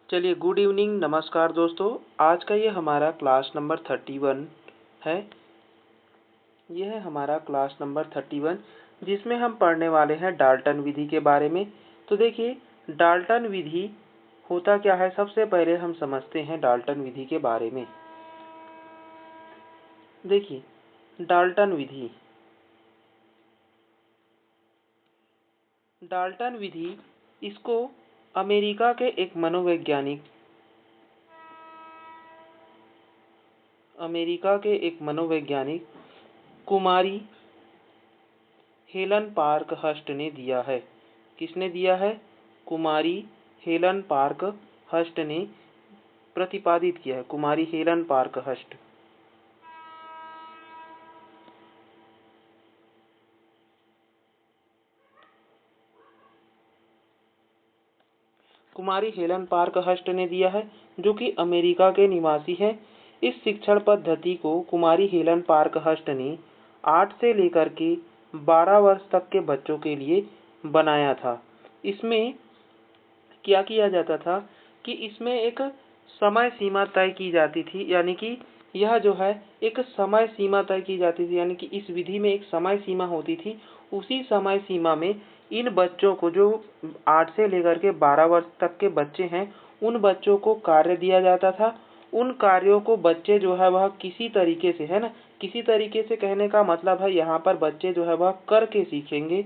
चलिए, good evening, नमस्कार दोस्तों। आज का ये हमारा क्लास नंबर 31 है। यह है हमारा क्लास नंबर 31 जिसमें हम पढ़ने वाले हैं डाल्टन विधि के बारे में। तो देखिए, डाल्टन विधि होता क्या है, सबसे पहले हम समझते हैं डाल्टन विधि के बारे में। देखिए, डाल्टन विधि इसको अमेरिका के एक मनोवैज्ञानिक कुमारी हेलन पार्क हस्ट ने दिया है। किसने दिया है? कुमारी हेलन पार्क हस्ट ने प्रतिपादित किया है। कुमारी हेलन पार्क हस्ट। कुमारी हेलन पार्क हस्ट ने दिया है, जो कि अमेरिका के निवासी हैं। इस शिक्षण पद्धति को कुमारी हेलन पार्क हस्ट ने 8 से लेकर के 12 वर्ष तक के बच्चों के लिए बनाया था। इसमें क्या किया जाता था कि इसमें एक समय सीमा तय की जाती थी, यानी कि यह जो है एक समय सीमा तय की जाती थी, यानी कि इस विधि में एक समय सीमा होती थी। उसी समय सीमा में इन बच्चों को, जो 8 से लेकर के 12 वर्ष तक के बच्चे हैं, उन बच्चों को कार्य दिया जाता था। उन कार्यों को बच्चे जो है वह किसी तरीके से, है ना, किसी तरीके से कहने का मतलब है यहाँ पर बच्चे जो है वह करके सीखेंगे,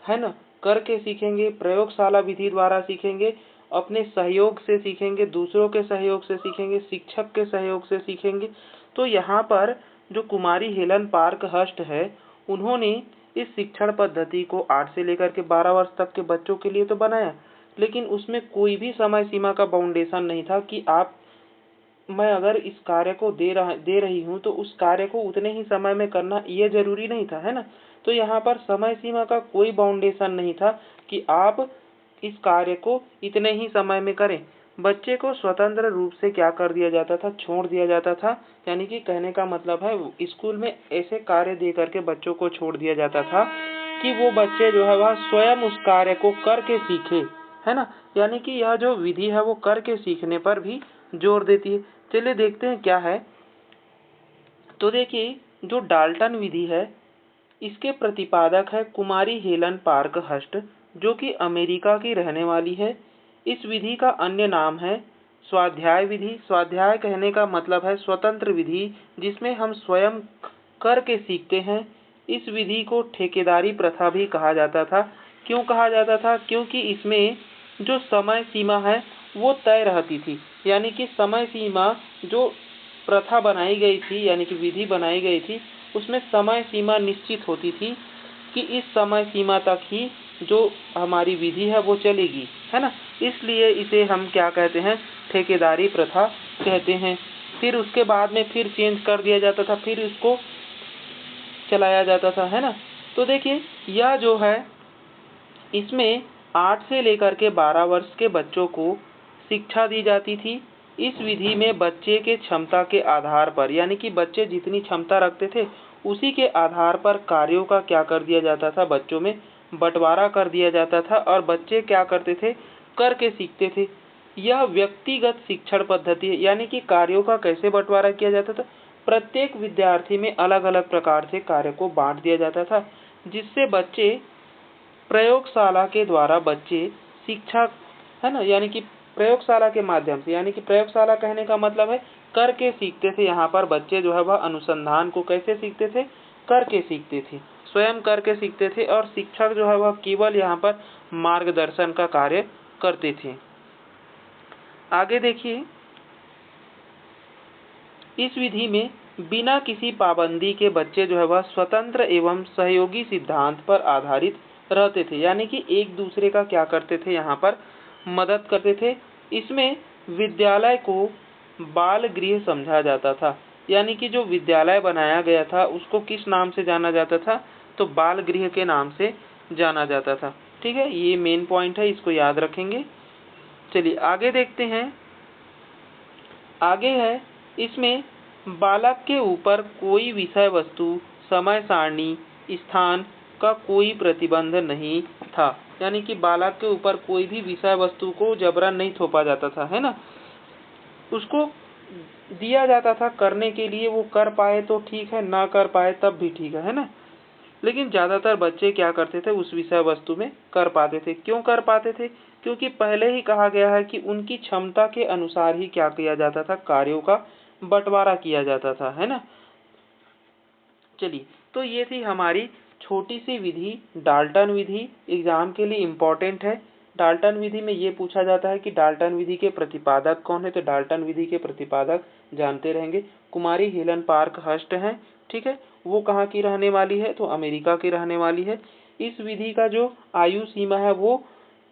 है ना, करके सीखेंगे, प्रयोगशाला विधि द्वारा सीखेंगे, अपने सहयोग से सीखेंगे, दूसरों के सहयोग से सीखेंगे, शिक्षक के सहयोग से सीखेंगे। तो यहाँ पर जो कुमारी हेलन पार्क हस्ट है, उन्होंने इस शिक्षण पद्धति को 8 से लेकर के 12 वर्ष तक के बच्चों के लिए तो बनाया, लेकिन उसमें कोई भी समय सीमा का बाउंडेशन नहीं था कि मैं अगर इस कार्य को दे रही हूँ तो उस कार्य को उतने ही समय में करना ये जरूरी नहीं था, है ना। तो यहाँ पर समय सीमा का कोई बाउंडेशन नहीं था कि आप इस कार्य को इतने ही समय में करें। बच्चे को स्वतंत्र रूप से क्या कर दिया जाता था, छोड़ दिया जाता था। यानी कि कहने का मतलब है, स्कूल में ऐसे कार्य दे करके बच्चों को छोड़ दिया जाता था कि वो बच्चे जो है वह स्वयं उस कार्य को करके सीखे, है ना। यानी कि यह जो विधि है वो करके सीखने पर भी जोर देती है। चलिए देखते हैं क्या है। तो देखिए, जो डाल्टन विधि है इसके प्रतिपादक है कुमारी हेलन पार्क हस्ट, जो कि अमेरिका की रहने वाली है। इस विधि का अन्य नाम है स्वाध्याय विधि। स्वाध्याय कहने का मतलब है स्वतंत्र विधि, जिसमें हम स्वयं करके सीखते हैं। इस विधि को ठेकेदारी प्रथा भी कहा जाता था। क्यों कहा जाता था? क्योंकि इसमें जो समय सीमा है वो तय रहती थी। यानी कि समय सीमा जो प्रथा बनाई गई थी, यानी कि विधि बनाई गई थी, उसमें समय सीमा निश्चित होती थी कि इस समय सीमा तक ही जो हमारी विधि है वो चलेगी, है ना। इसलिए इसे हम क्या कहते हैं? ठेकेदारी प्रथा कहते हैं। फिर उसके बाद में फिर चेंज कर दिया जाता था, फिर इसको चलाया जाता था, है ना। तो देखिए, यह जो है इसमें 8 से लेकर के 12 वर्ष के बच्चों को शिक्षा दी जाती थी। इस विधि में बच्चे के क्षमता के आधार पर, यानी कि बच्चे जितनी क्षमता रखते थे उसी के आधार पर कार्यों का क्या कर दिया जाता था, बच्चों में बंटवारा कर दिया जाता था और बच्चे क्या करते थे? करके सीखते थे। यह व्यक्तिगत शिक्षण पद्धति है। यानी कि कार्यों का कैसे बंटवारा किया जाता था? प्रत्येक विद्यार्थी में अलग अलग प्रकार से कार्य को बांट दिया जाता था, जिससे बच्चे प्रयोगशाला के द्वारा बच्चे शिक्षा, है ना, यानी कि प्रयोगशाला के माध्यम से, यानी कि प्रयोगशाला कहने का मतलब है करके सीखते थे। यहाँ पर बच्चे जो है वह अनुसंधान को कैसे सीखते थे? करके सीखते थे, स्वयं करके सीखते थे। और शिक्षक जो है वह केवल यहाँ पर मार्गदर्शन का कार्य करते थे। आगे देखिए, इस विधि में बिना किसी पाबंदी के बच्चे जो है वह स्वतंत्र एवं सहयोगी सिद्धांत पर आधारित रहते थे। यानी कि एक दूसरे का क्या करते थे? यहाँ पर मदद करते थे। इसमें विद्यालय को बाल गृह समझा जाता था। यानी कि जो विद्यालय बनाया गया था उसको किस नाम से जाना जाता था? तो बाल गृह के नाम से जाना जाता था। ठीक है, ये मेन पॉइंट है, इसको याद रखेंगे। चलिए आगे देखते हैं। आगे है, इसमें बालक के ऊपर कोई विषय वस्तु, समय सारणी, स्थान का कोई प्रतिबंध नहीं था। यानी कि बालक के ऊपर कोई भी विषय वस्तु को जबरन नहीं थोपा जाता था, है ना। उसको दिया जाता था करने के लिए, वो कर पाए तो ठीक है, ना कर पाए तब भी ठीक है ना। लेकिन ज्यादातर बच्चे क्या करते थे, उस विषय वस्तु में कर पाते थे। क्यों कर पाते थे? क्योंकि पहले ही कहा गया है कि उनकी क्षमता के अनुसार ही क्या किया जाता था, कार्यों का बंटवारा किया जाता था, है ना। चलिए, तो ये थी हमारी छोटी सी विधि, डाल्टन विधि। एग्जाम के लिए इम्पोर्टेंट है। डाल्टन विधि में ये पूछा जाता है कि डाल्टन विधि के प्रतिपादक कौन है, तो डाल्टन विधि के प्रतिपादक जानते रहेंगे, कुमारी हेलन पार्क हर्स्ट हैं। ठीक है, वो कहाँ की रहने वाली है, तो अमेरिका की रहने वाली है। इस विधि का जो आयु सीमा है वो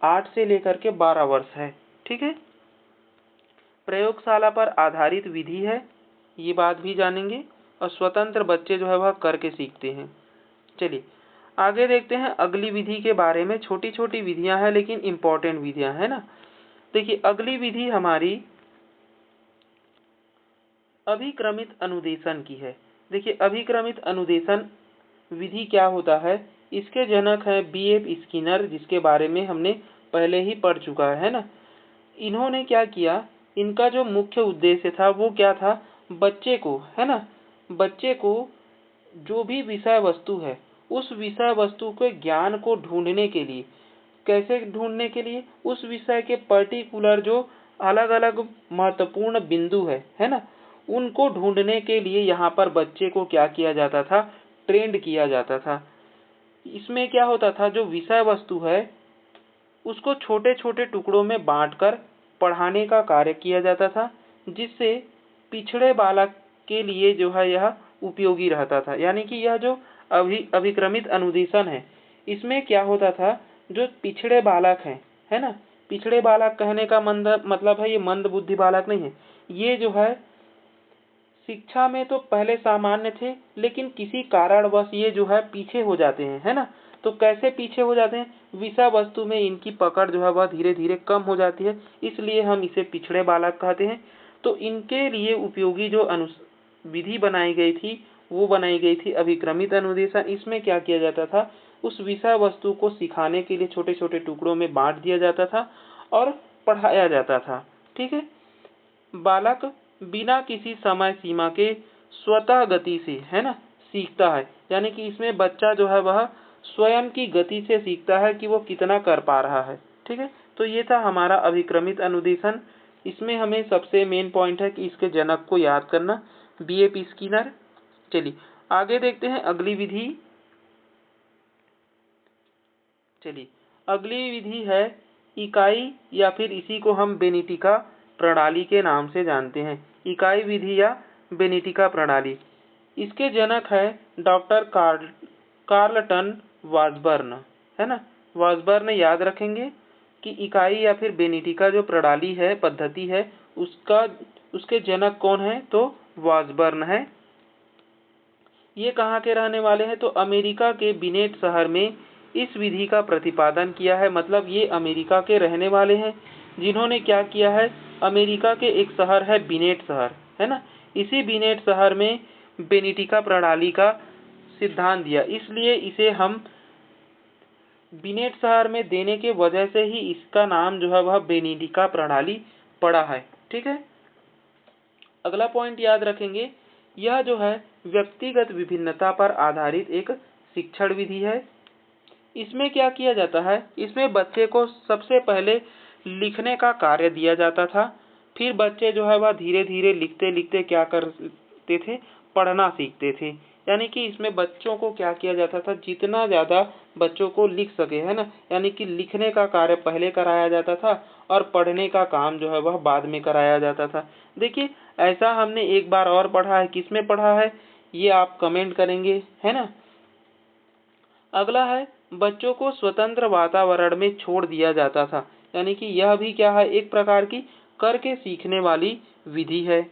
8 से लेकर के 12 वर्ष है। ठीक है, प्रयोगशाला पर आधारित विधि है, ये बात भी जानेंगे। और स्वतंत्र बच्चे जो है वह करके सीखते हैं। चलिए आगे देखते हैं अगली विधि के बारे में। छोटी छोटी विधियां हैं लेकिन इंपॉर्टेंट विधियां है ना। देखिए अगली विधि हमारी अभिक्रमित अनुदेशन की है। देखिए अभिक्रमित अनुदेशन विधि क्या होता है, इसके जनक है B.F. स्किनर, जिसके बारे में हमने पहले ही पढ़ चुका है ना। इन्होंने क्या किया, इनका जो मुख्य उद्देश्य था वो क्या था, बच्चे को, है ना, बच्चे को जो भी विषय वस्तु है उस विषय वस्तु के ज्ञान को ढूंढने के लिए, कैसे ढूंढने के लिए, उस विषय के पर्टिकुलर जो अलग अलग महत्वपूर्ण बिंदु है ना, उनको ढूंढने के लिए यहाँ पर बच्चे को क्या किया जाता था, ट्रेंड किया जाता था। इसमें क्या होता था, जो विषय वस्तु है उसको छोटे छोटे टुकड़ों में बांटकर पढ़ाने का कार्य किया जाता था, जिससे पिछड़े बालक के लिए जो है यह उपयोगी रहता था। यानी कि यह जो अभिक्रमित अनुदेशन है, इसमें क्या होता था, जो पिछड़े बालक हैं, है ना, पिछड़े बालक कहने का मतलब है ये मंद बुद्धि बालक नहीं है, ये जो है शिक्षा में तो पहले सामान्य थे लेकिन किसी कारणवश ये जो है पीछे हो जाते हैं, है ना। तो कैसे पीछे हो जाते हैं, विषय वस्तु में इनकी पकड़ जो है वह धीरे धीरे कम हो जाती है, इसलिए हम इसे पिछड़े बालक कहते हैं। तो इनके लिए उपयोगी जो विधि बनाई गई थी वो बनाई गई थी अभिक्रमित अनुदेशन। इसमें क्या किया जाता था, उस विषय वस्तु को सिखाने के लिए छोटे छोटे टुकड़ों में बांट दिया जाता था और पढ़ाया जाता था। ठीक है, बालक बिना किसी समय सीमा के स्वतः गति से, है ना, सीखता है। यानी कि इसमें बच्चा जो है वह स्वयं की गति से सीखता है कि वो कितना कर पा रहा है। ठीक है, तो ये था हमारा अभिक्रमित अनुदेशन। इसमें हमें सबसे मेन पॉइंट है कि इसके जनक को याद करना, B.F. स्किनर। चलिए आगे देखते हैं अगली विधि। चलिए अगली विधि है इकाई, या फिर इसी को हम बेनिटिका प्रणाली के नाम से जानते हैं, इकाई विधि या बेनिटिका प्रणाली। इसके जनक है डॉक्टर कार्लटन वासबर्न, है ना। वासबर्न याद रखेंगे कि इकाई या फिर बेनिटिका जो प्रणाली है, पद्धति है, उसके जनक कौन है, तो वासबर्न है। ये कहाँ के रहने वाले हैं, तो अमेरिका के बिनेट शहर में इस विधि का प्रतिपादन किया है। मतलब ये अमेरिका के रहने वाले हैं, जिन्होंने क्या किया है, अमेरिका के एक शहर है बिनेट शहर, है ना, इसी बिनेट शहर में बेनिटिका प्रणाली का सिद्धांत दिया। इसलिए इसे हम बिनेट शहर में देने के वजह से ही इसका नाम जो है वह बेनिटिका प्रणाली पड़ा है। ठीक है, अगला पॉइंट याद रखेंगे, यह जो है व्यक्तिगत विभिन्नता पर आधारित एक शिक्षण विधि है। इसमें क्या किया जाता है, इसमें बच्चे को सबसे पहले लिखने का कार्य दिया जाता था, फिर बच्चे जो है वह धीरे धीरे लिखते लिखते क्या करते थे, पढ़ना सीखते थे। यानी कि इसमें बच्चों को क्या किया जाता था, जितना ज्यादा बच्चों को लिख सके, है ना, यानी कि लिखने का कार्य पहले कराया जाता था और पढ़ने का काम जो है वह बाद में कराया जाता था। देखिए ऐसा हमने एक बार और पढ़ा है, किसमें पढ़ा है ये आप कमेंट करेंगे, है ना। अगला है बच्चों को स्वतंत्र वातावरण में छोड़ दिया जाता था। यानी कि यह भी क्या है, एक प्रकार की करके सीखने वाली विधि है।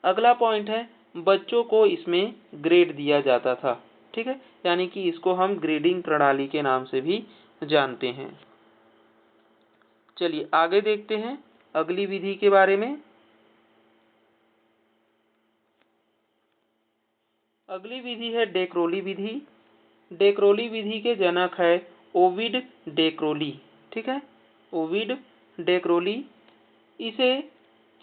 अगला पॉइंट है बच्चों को इसमें ग्रेड दिया जाता था। ठीक है, यानी कि इसको हम ग्रेडिंग प्रणाली के नाम से भी जानते हैं। चलिए आगे देखते हैं अगली विधि के बारे में। अगली विधि है डेक्रोली विधि। डेक्रोली विधि के जनक है ओविड डे ठीक है, ओविड डे इसे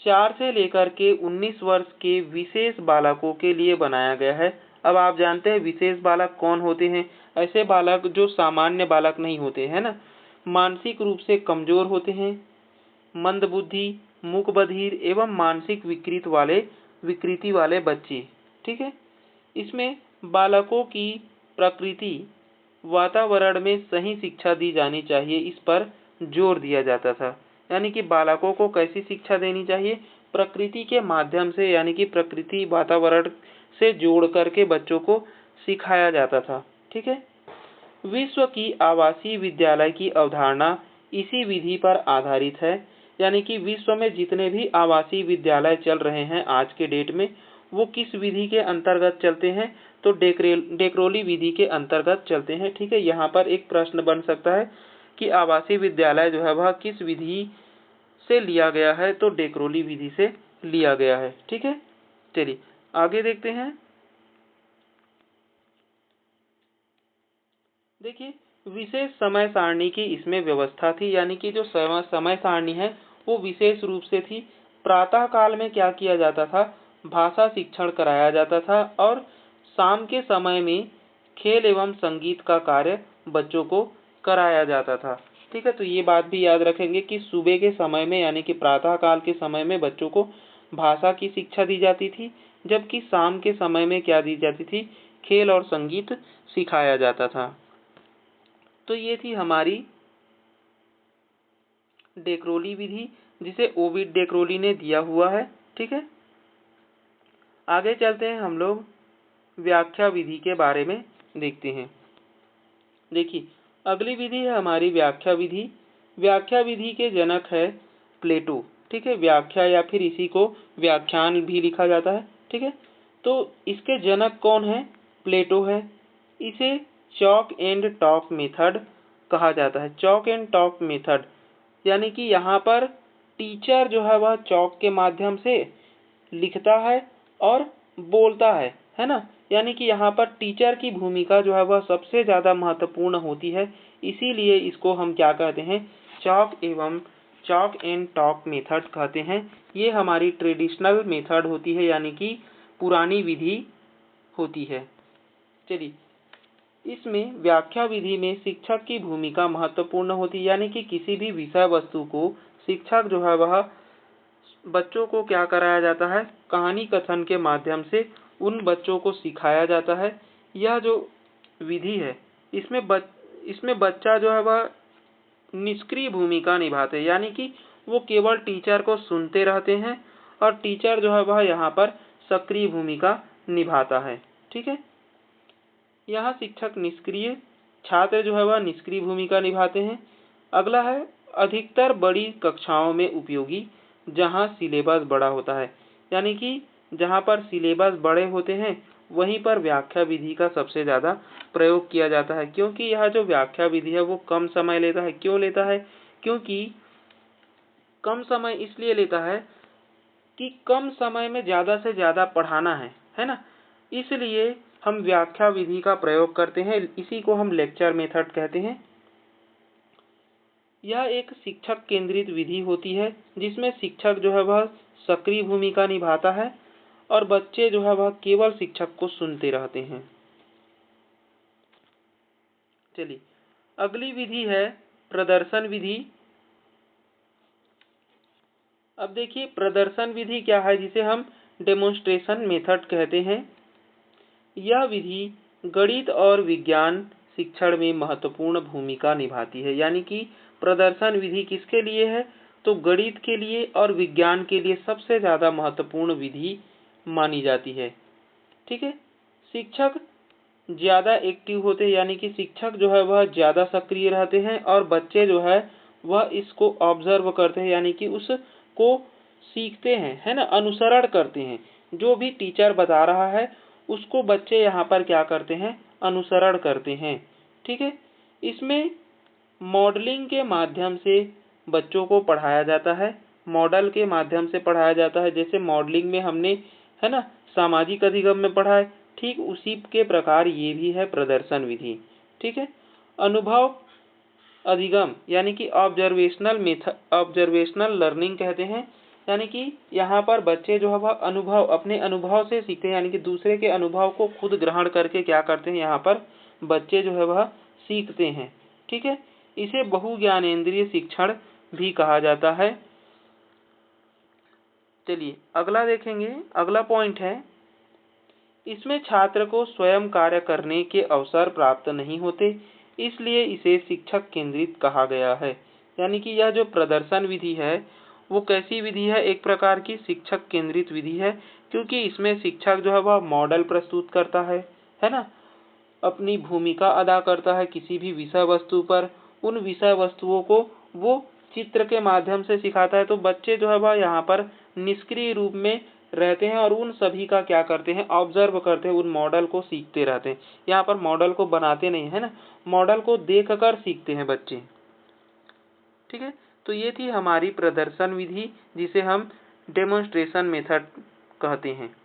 4 से लेकर के 19 वर्ष के विशेष बालकों के लिए बनाया गया है। अब आप जानते हैं विशेष बालक कौन होते हैं? ऐसे बालक जो सामान्य बालक नहीं होते, है ना, मानसिक रूप से कमजोर होते हैं, मंदबुद्धि, मूक बधिर एवं मानसिक विकृति वाले बच्चे। ठीक है, इसमें बालकों की प्रकृति वातावरण में सही शिक्षा दी जानी चाहिए, इस पर जोर दिया जाता था। यानी कि बालकों को कैसी शिक्षा देनी चाहिए? प्रकृति के माध्यम से, यानी कि प्रकृति वातावरण से जोड़ करके बच्चों को सिखाया जाता था। ठीक है, विश्व की आवासीय विद्यालय की अवधारणा इसी विधि पर आधारित है। यानी कि विश्व में जितने भी आवासीय विद्यालय चल रहे हैं आज के डेट में, वो किस विधि के अंतर्गत चलते हैं? तो डेक्रोली विधि के अंतर्गत चलते हैं। ठीक है, यहाँ पर एक प्रश्न बन सकता है कि आवासीय विद्यालय जो है वह किस विधि से लिया गया है? तो डेक्रोली विधि से लिया गया है। ठीक है, चलिए आगे देखते हैं। देखिए, विशेष समय सारणी की इसमें व्यवस्था थी। यानी कि जो समय सारणी है वो विशेष रूप से थी। प्रातः काल में क्या किया जाता था? भाषा शिक्षण कराया जाता था और शाम के समय में खेल एवं संगीत का कार्य बच्चों को कराया जाता था। ठीक है, तो ये बात भी याद रखेंगे कि सुबह के समय में, यानी कि प्रातः काल के समय में बच्चों को भाषा की शिक्षा दी जाती थी, जबकि शाम के समय में क्या दी जाती थी? खेल और संगीत सिखाया जाता था। तो ये थी हमारी डेक्रोली विधि, जिसे ओविड डेक्रोली ने दिया हुआ है। ठीक है, आगे चलते हैं, हम लोग व्याख्या विधि के बारे में देखते हैं। देखिए, अगली विधि है हमारी व्याख्या विधि। व्याख्या विधि के जनक है प्लेटो। ठीक है, व्याख्या या फिर इसी को व्याख्यान भी लिखा जाता है। ठीक है, तो इसके जनक कौन है? प्लेटो है। इसे चॉक एंड टॉक मेथड कहा जाता है। चॉक एंड टॉक मेथड, यानी कि यहाँ पर टीचर जो है वह चॉक के माध्यम से लिखता है और बोलता है ना। यानी कि यहाँ पर टीचर की भूमिका जो है वह सबसे ज्यादा महत्वपूर्ण होती है। इसीलिए इसको हम क्या कहते हैं? चॉक एंड टॉक मेथड कहते हैं। ये हमारी ट्रेडिशनल मेथड होती है, यानी कि पुरानी विधि होती है। चलिए, इसमें व्याख्या विधि में शिक्षक की भूमिका महत्वपूर्ण होती है। यानी कि किसी भी विषय वस्तु को शिक्षक जो है वह बच्चों को क्या कराया जाता है? कहानी कथन के माध्यम से उन बच्चों को सिखाया जाता है। यह जो विधि है इसमें बच्चा जो है वह निष्क्रिय भूमिका निभाते हैं। यानी कि वो केवल टीचर को सुनते रहते हैं और टीचर जो है वह यहाँ पर सक्रिय भूमिका निभाता है। ठीक है, यहाँ शिक्षक निष्क्रिय, छात्र जो है वह निष्क्रिय भूमिका निभाते हैं। अगला है अधिकतर बड़ी कक्षाओं में उपयोगी, जहाँ सिलेबस बड़ा होता है। यानी कि जहाँ पर सिलेबस बड़े होते हैं वहीं पर व्याख्या विधि का सबसे ज्यादा प्रयोग किया जाता है, क्योंकि यह जो व्याख्या विधि है वो कम समय लेता है। क्यों लेता है? क्योंकि कम समय इसलिए लेता है कि कम समय में ज्यादा से ज्यादा पढ़ाना है ना। इसलिए हम व्याख्या विधि का प्रयोग करते हैं। इसी को हम लेक्चर मेथड कहते हैं। यह एक शिक्षक केंद्रित विधि होती है, जिसमें शिक्षक जो है वह सक्रिय भूमिका निभाता है और बच्चे जो है वह केवल शिक्षक को सुनते रहते हैं। चलिए, अगली विधि है प्रदर्शन विधि। अब देखिए, प्रदर्शन विधि क्या है? जिसे हम डेमोन्स्ट्रेशन मेथड कहते हैं। यह विधि गणित और विज्ञान शिक्षण में महत्वपूर्ण भूमिका निभाती है। यानी कि प्रदर्शन विधि किसके लिए है? तो गणित के लिए और विज्ञान के लिए सबसे ज्यादा महत्वपूर्ण विधि मानी जाती है। ठीक है, शिक्षक ज्यादा एक्टिव होते हैं, यानी कि शिक्षक जो है वह ज्यादा सक्रिय रहते हैं और बच्चे जो है वह इसको ऑब्जर्व करते हैं, यानी कि उसको सीखते हैं, है ना, अनुसरण करते हैं। जो भी टीचर बता रहा है उसको बच्चे यहाँ पर क्या करते हैं? अनुसरण करते हैं। ठीक है, इसमें मॉडलिंग के माध्यम से बच्चों को पढ़ाया जाता है। मॉडल के माध्यम से पढ़ाया जाता है। जैसे मॉडलिंग में हमने, है ना, सामाजिक अधिगम में पढ़ा है, ठीक उसी के प्रकार ये भी है प्रदर्शन विधि। ठीक है, अनुभव अधिगम यानी कि ऑब्जर्वेशनल लर्निंग कहते हैं। यानी कि यहाँ पर बच्चे जो है वह अपने अनुभव से सीखते हैं, यानी कि दूसरे के अनुभव को खुद ग्रहण करके क्या करते हैं, यहाँ पर बच्चे जो है वह सीखते हैं। ठीक है, इसे बहुज्ञानेंद्रिय शिक्षण भी कहा जाता है। चलिए अगला देखेंगे। अगला पॉइंट है, इसमें छात्र को स्वयं कार्य करने के अवसर प्राप्त नहीं होते, इसलिए इसे शिक्षक केंद्रित कहा गया है। यानी कि यह जो प्रदर्शन विधि है वो कैसी विधि है, एक प्रकार की शिक्षक केंद्रित विधि है, क्योंकि इसमें शिक्षक जो है वह मॉडल प्रस्तुत करता है ना, अपनी भूमिका अदा करता है किसी भी विषय वस्तु पर, उन विषय वस्तुओं को वो चित्र के माध्यम से सिखाता है। तो बच्चे जो है वह यहाँ पर निष्क्रिय रूप में रहते हैं और उन सभी का क्या करते हैं, ऑब्जर्व करते हैं, उन मॉडल को सीखते रहते हैं। यहाँ पर मॉडल को बनाते नहीं है ना, मॉडल को देखकर सीखते हैं बच्चे। ठीक है, तो ये थी हमारी प्रदर्शन विधि, जिसे हम डेमोन्स्ट्रेशन मेथड कहते हैं।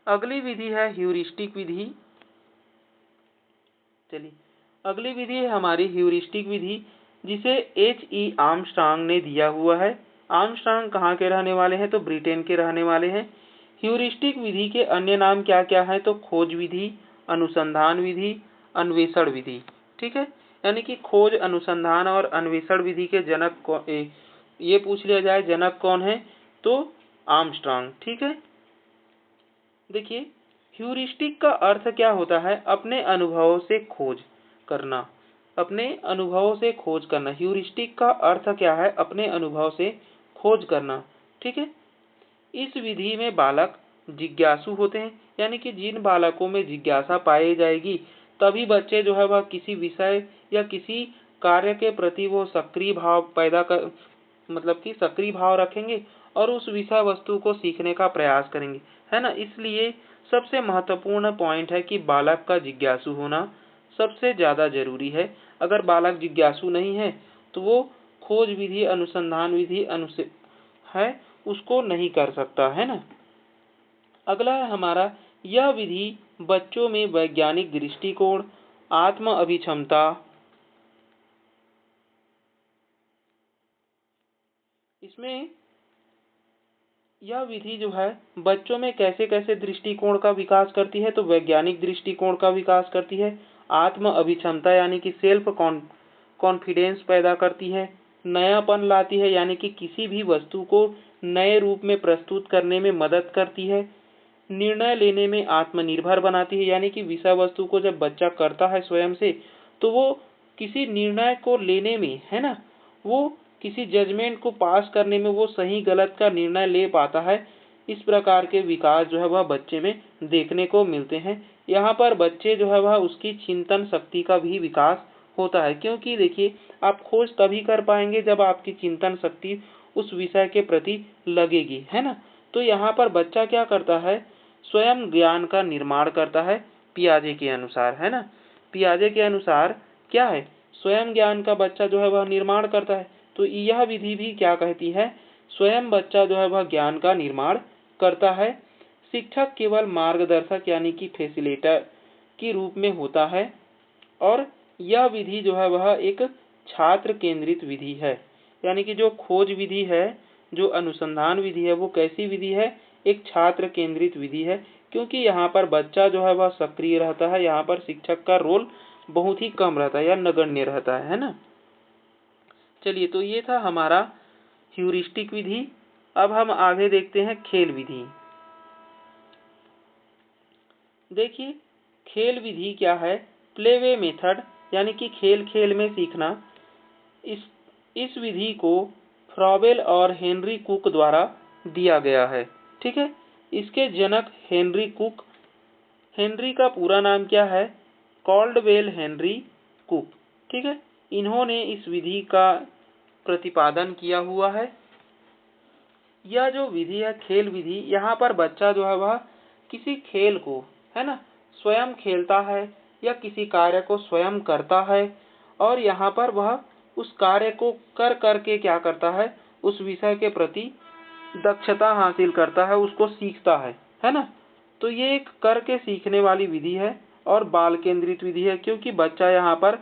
अगली विधि है ह्यूरिस्टिक विधि। चलिए अगली विधि है हमारी ह्यूरिस्टिक विधि, जिसे H.E. आर्मस्ट्रांग ने दिया हुआ है। आर्मस्ट्रांग कहाँ के रहने वाले हैं, तो ब्रिटेन के रहने वाले हैं। ह्यूरिस्टिक विधि के अन्य नाम क्या क्या है, तो खोज विधि, अनुसंधान विधि, अन्वेषण विधि। ठीक है, यानी कि खोज, अनुसंधान और अन्वेषण विधि के जनक ये पूछ लिया जाए जनक कौन है, तो आर्मस्ट्रांग। ठीक है, देखिए ह्यूरिस्टिक का अर्थ क्या होता है, अपने अनुभवों से खोज करना, अपने अनुभवों से खोज करना। ह्यूरिस्टिक का अर्थ क्या है, अपने अनुभव से खोज करना। ठीक है, इस विधि में बालक जिज्ञासु होते हैं, यानी कि जिन बालकों में जिज्ञासा पाई जाएगी तभी बच्चे जो है वह किसी विषय या किसी कार्य के प्रति वो सक्रिय भाव सक्रिय भाव रखेंगे और उस विषय वस्तु को सीखने का प्रयास करेंगे, है ना। इसलिए सबसे महत्वपूर्ण पॉइंट है कि बालक का जिज्ञासु होना सबसे ज्यादा जरूरी है। अगर बालक जिज्ञासु नहीं है तो वो खोज विधि, अनुसंधान विधि उसको नहीं कर सकता, है ना। अगला है हमारा, यह विधि बच्चों में वैज्ञानिक दृष्टिकोण, आत्म अभिक्षमता, इसमें यह विधि जो है बच्चों में कैसे कैसे दृष्टिकोण का विकास करती है, तो वैज्ञानिक दृष्टिकोण का विकास करती है, आत्म अभिक्षमता यानी कि सेल्फ कॉन्फिडेंस पैदा करती है, नयापन लाती है यानी कि किसी भी वस्तु को नए रूप में प्रस्तुत करने में मदद करती है, निर्णय लेने में आत्मनिर्भर बनाती है, यानी कि विषय वस्तु को जब बच्चा करता है स्वयं से तो वो किसी निर्णय को लेने में, है ना, वो किसी जजमेंट को पास करने में वो सही गलत का निर्णय ले पाता है। इस प्रकार के विकास जो है वह बच्चे में देखने को मिलते हैं। यहाँ पर बच्चे जो है वह उसकी चिंतन शक्ति का भी विकास होता है, क्योंकि देखिए आप खोज तभी कर पाएंगे जब आपकी चिंतन शक्ति उस विषय के प्रति लगेगी, है ना। तो यहाँ पर बच्चा क्या करता है, स्वयं ज्ञान का निर्माण करता है पियाजे के अनुसार, है ना। पियाजे के अनुसार क्या है, स्वयं ज्ञान का बच्चा जो है वह निर्माण करता है। तो यह विधि भी क्या कहती है, स्वयं बच्चा जो है वह ज्ञान का निर्माण करता है। शिक्षक केवल मार्गदर्शक यानी कि फैसिलिटेटर के रूप में होता है और यह विधि जो है वह एक छात्र केंद्रित विधि है। यानी कि जो खोज विधि है, जो अनुसंधान विधि है, वो कैसी विधि है, एक छात्र केंद्रित विधि है, क्योंकि यहाँ पर बच्चा जो है वह सक्रिय रहता है। यहाँ पर शिक्षक का रोल बहुत ही कम रहता है या नगण्य रहता है ना। चलिए, तो ये था हमारा ह्यूरिस्टिक विधि। अब हम आगे देखते हैं खेल विधि। देखिए खेल विधि क्या है, प्ले वे मेथड यानी कि खेल खेल में सीखना। इस विधि को फ्रॉबेल और हेनरी कुक द्वारा दिया गया है। ठीक है, इसके जनक हेनरी कुक, हेनरी का पूरा नाम क्या है, कॉल्डवेल हेनरी कुक। ठीक है, इन्होंने इस विधि का प्रतिपादन किया हुआ है। यह जो विधि है खेल विधि, यहाँ पर बच्चा जो है वह किसी खेल को, है ना, स्वयं खेलता है या किसी कार्य को स्वयं करता है और यहाँ पर वह उस कार्य को कर करके क्या करता है, उस विषय के प्रति दक्षता हासिल करता है, उसको सीखता है ना। तो ये एक करके सीखने वाली विधि है और बाल केंद्रित विधि है, क्योंकि बच्चा यहाँ पर